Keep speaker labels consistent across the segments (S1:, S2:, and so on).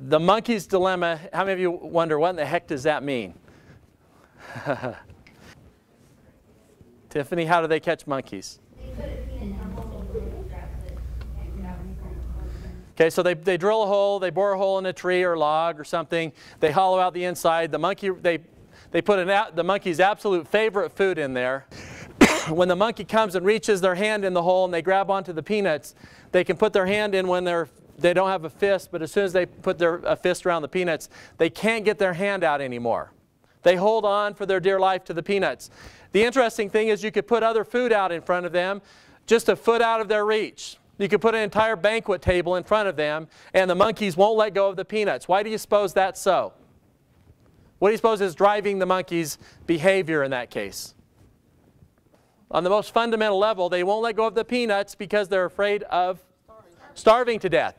S1: The monkey's dilemma, how many of you wonder, what in the heck does that mean? Tiffany, how do they catch monkeys? Okay, so they drill a hole, they bore a hole in a tree or log or something, they hollow out the inside. The monkey, they put the monkey's absolute favorite food in there. When the monkey comes and reaches their hand in the hole and they grab onto the peanuts, they can put their hand in when they don't have a fist, but as soon as they put a fist around the peanuts, they can't get their hand out anymore. They hold on for their dear life to the peanuts. The interesting thing is you could put other food out in front of them, just a foot out of their reach. You could put an entire banquet table in front of them, and the monkeys won't let go of the peanuts. Why do you suppose that's so? What do you suppose is driving the monkey's behavior in that case? On the most fundamental level, they won't let go of the peanuts because they're afraid of starving to death.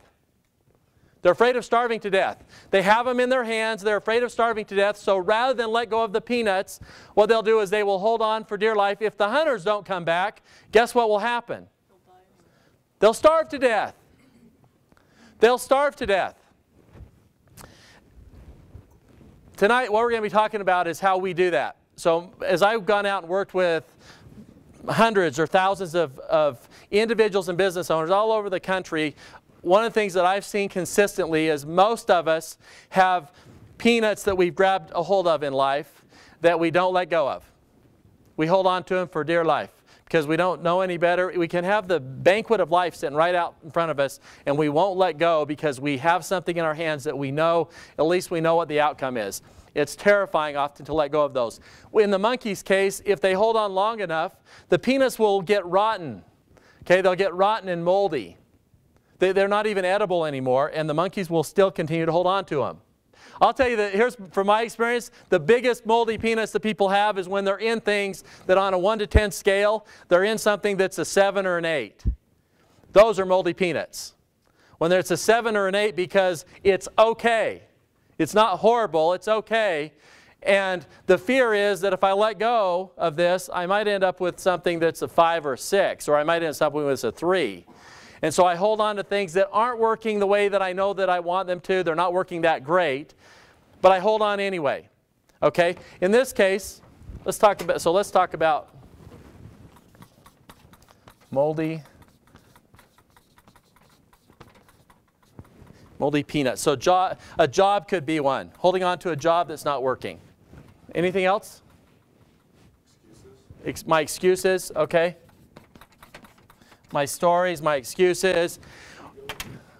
S1: They're afraid of starving to death. They have them in their hands. They're afraid of starving to death. So rather than let go of the peanuts, what they'll do is they will hold on for dear life. If the hunters don't come back, guess what will happen? They'll starve to death. They'll starve to death. Tonight, what we're going to be talking about is how we do that. So as I've gone out and worked with hundreds or thousands of individuals and business owners all over the country, one of the things that I've seen consistently is most of us have peanuts that we've grabbed a hold of in life that we don't let go of. We hold on to them for dear life because we don't know any better. We can have the banquet of life sitting right out in front of us and we won't let go because we have something in our hands that we know, at least we know what the outcome is. It's terrifying often to let go of those. In the monkey's case, if they hold on long enough, the peanuts will get rotten. Okay, they'll get rotten and moldy. They're not even edible anymore, and the monkeys will still continue to hold on to them. I'll tell you that here's, from my experience, the biggest moldy peanuts that people have is when they're in things that on a 1 to 10 scale, they're in something that's a 7 or an 8. Those are moldy peanuts. When it's a 7 or an 8 because it's okay. It's not horrible, it's okay. And the fear is that if I let go of this, I might end up with something that's a 5 or a 6, or I might end up with a 3. And so I hold on to things that aren't working the way that I know that I want them to. They're not working that great, but I hold on anyway. Okay? In this case, let's talk about moldy peanuts. So a job could be one. Holding on to a job that's not working. Anything else? Excuses. My excuses, okay. My stories, my excuses,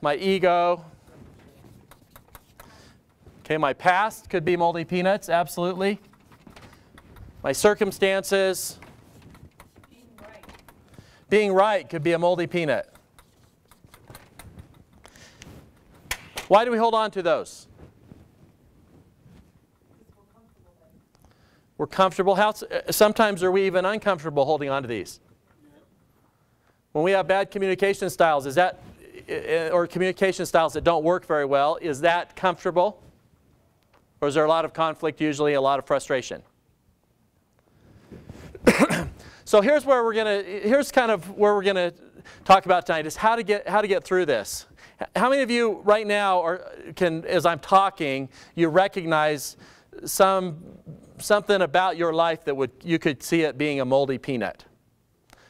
S1: my ego. Okay, my past could be moldy peanuts, absolutely. My circumstances. Being right could be a moldy peanut. Why do we hold on to those? We're comfortable. Sometimes are we even uncomfortable holding on to these? When we have bad communication styles, or communication styles that don't work very well, is that comfortable? Or is there a lot of conflict, usually a lot of frustration? So here's kind of where we're gonna talk about tonight, is how to get through this. How many of you right now as I'm talking, you recognize something about your life that you could see it being a moldy peanut?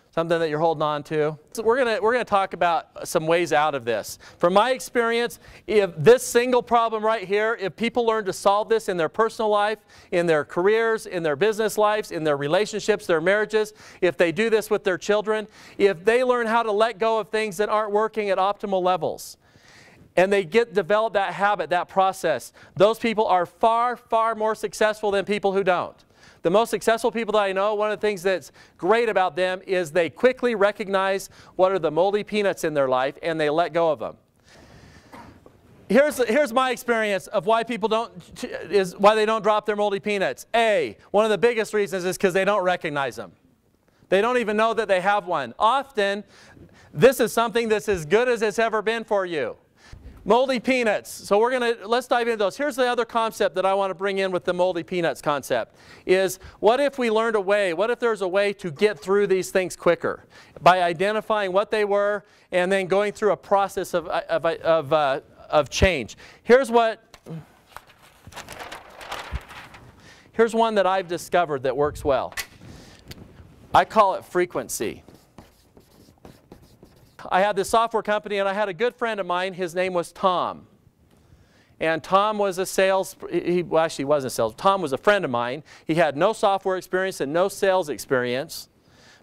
S1: Something that you're holding on to. So we're gonna talk about some ways out of this. From my experience, if this single problem right here, if people learn to solve this in their personal life, in their careers, in their business lives, in their relationships, their marriages, if they do this with their children, if they learn how to let go of things that aren't working at optimal levels, and they develop that habit, that process, those people are far, far more successful than people who don't. The most successful people that I know, one of the things that's great about them is they quickly recognize what are the moldy peanuts in their life and they let go of them. Here's my experience of why people why they don't drop their moldy peanuts. One of the biggest reasons is because they don't recognize them. They don't even know that they have one. Often, this is something that's as good as it's ever been for you. Moldy peanuts. So let's dive into those. Here's the other concept that I want to bring in with the moldy peanuts concept is, what if we learned a way, what if there's a way to get through these things quicker by identifying what they were and then going through a process of of change. Here's one that I've discovered that works well. I call it frequency. I had this software company, and I had a good friend of mine. His name was Tom. And Tom was a well, actually he wasn't a sales. Tom was a friend of mine. He had no software experience and no sales experience.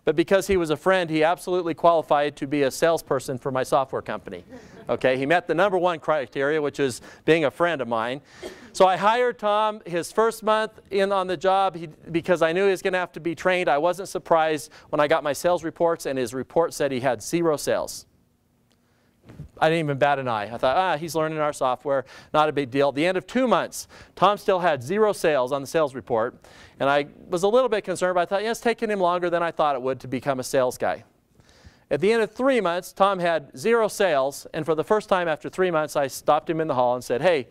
S1: But because he was a friend, he absolutely qualified to be a salesperson for my software company. Okay, he met the #1 criteria, which is being a friend of mine. So I hired Tom his first month in on the job because I knew he was going to have to be trained. I wasn't surprised when I got my sales reports, and his report said he had 0 sales. I didn't even bat an eye. I thought, he's learning our software, not a big deal. At the end of 2 months, Tom still had 0 sales on the sales report. And I was a little bit concerned, but I thought, it's taken him longer than I thought it would to become a sales guy. At the end of 3 months, Tom had 0 sales. And for the first time after 3 months, I stopped him in the hall and said, hey,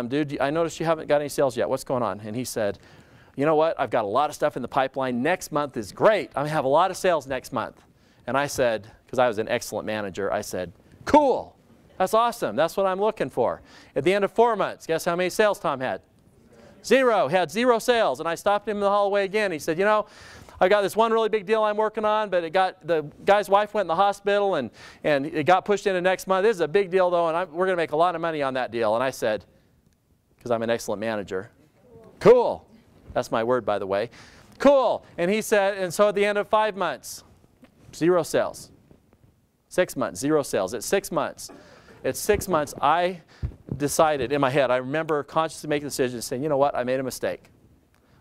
S1: dude, I noticed you haven't got any sales yet. What's going on? And he said, you know what? I've got a lot of stuff in the pipeline. Next month is great. I'm going to have a lot of sales next month. And I said, because I was an excellent manager, I said, cool. That's awesome. That's what I'm looking for. At the end of 4 months, guess how many sales Tom had? 0. He had 0 sales. And I stopped him in the hallway again. He said, I got this one really big deal I'm working on, but the guy's wife went in the hospital, and it got pushed into next month. This is a big deal, though, and we're going to make a lot of money on that deal. And I said, because I'm an excellent manager, cool. That's my word, by the way. Cool. And he said, and so at the end of 5 months, 0 sales. 6 months, 0 sales. At 6 months, I decided in my head, I remember consciously making the decision saying, you know what, I made a mistake.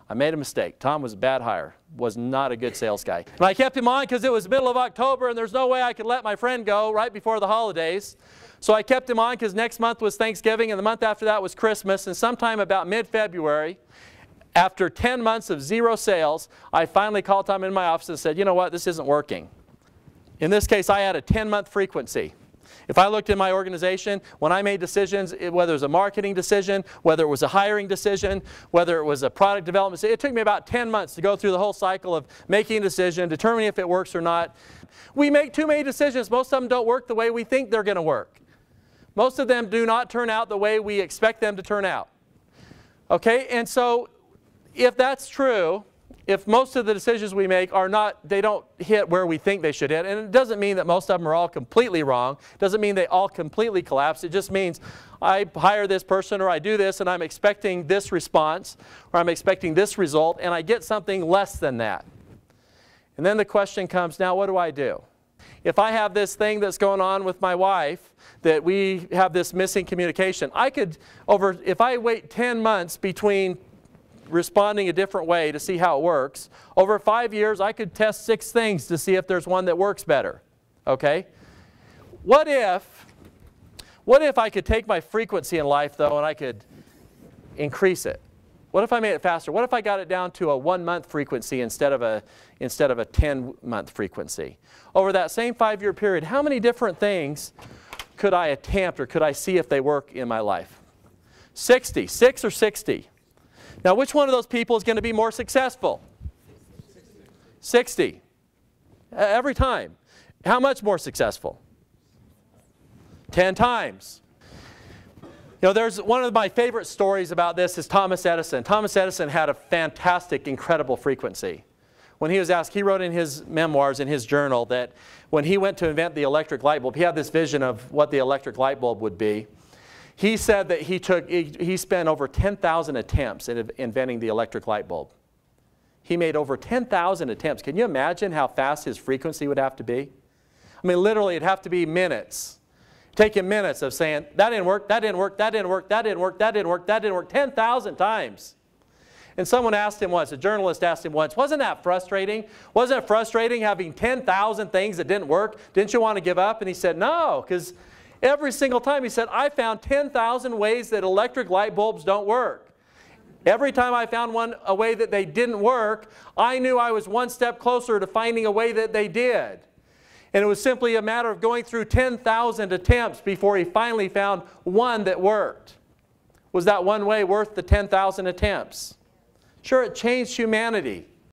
S1: I made a mistake. Tom was a bad hire, was not a good sales guy. And I kept him on because it was middle of October and there's no way I could let my friend go right before the holidays. So I kept him on because next month was Thanksgiving and the month after that was Christmas. And sometime about mid-February, after 10 months of 0 sales, I finally called Tom in my office and said, you know what, this isn't working. In this case, I had a 10-month frequency. If I looked in my organization, when I made decisions, whether it was a marketing decision, whether it was a hiring decision, whether it was a product development decision, it took me about 10 months to go through the whole cycle of making a decision, determining if it works or not. We make too many decisions. Most of them don't work the way we think they're going to work. Most of them do not turn out the way we expect them to turn out. Okay, and so if that's true, if most of the decisions we make they don't hit where we think they should hit, and it doesn't mean that most of them are all completely wrong, it doesn't mean they all completely collapse, it just means I hire this person or I do this and I'm expecting this response or I'm expecting this result and I get something less than that. And then the question comes, now what do I do? If I have this thing that's going on with my wife, that we have this missing communication, if I wait 10 months between responding a different way to see how it works, over 5 years I could test 6 things to see if there's one that works better. Okay? What if I could take my frequency in life though and I could increase it? What if I made it faster? What if I got it down to a 1-month frequency instead of a 10-month frequency? Over that same 5-year period, how many different things could I attempt or could I see if they work in my life? 60, 6 or 60. Now, which one of those people is going to be more successful? 60. Every time. How much more successful? 10 times. There's one of my favorite stories about this is Thomas Edison. Thomas Edison had a fantastic, incredible frequency. When he was asked, he wrote in his memoirs, in his journal, that when he went to invent the electric light bulb, he had this vision of what the electric light bulb would be. He said that he spent over 10,000 attempts in inventing the electric light bulb. He made over 10,000 attempts. Can you imagine how fast his frequency would have to be? I mean, literally, it'd have to be minutes. Take him minutes of saying, that didn't work, that didn't work, that didn't work, that didn't work, that didn't work, that didn't work, 10,000 times. And someone asked him once, a journalist asked him once, wasn't that frustrating? Wasn't it frustrating having 10,000 things that didn't work? Didn't you want to give up? And he said, no, because every single time he said, I found 10,000 ways that electric light bulbs don't work. Every time I found a way that they didn't work, I knew I was one step closer to finding a way that they did. And it was simply a matter of going through 10,000 attempts before he finally found one that worked. Was that one way worth the 10,000 attempts? Sure, it changed humanity.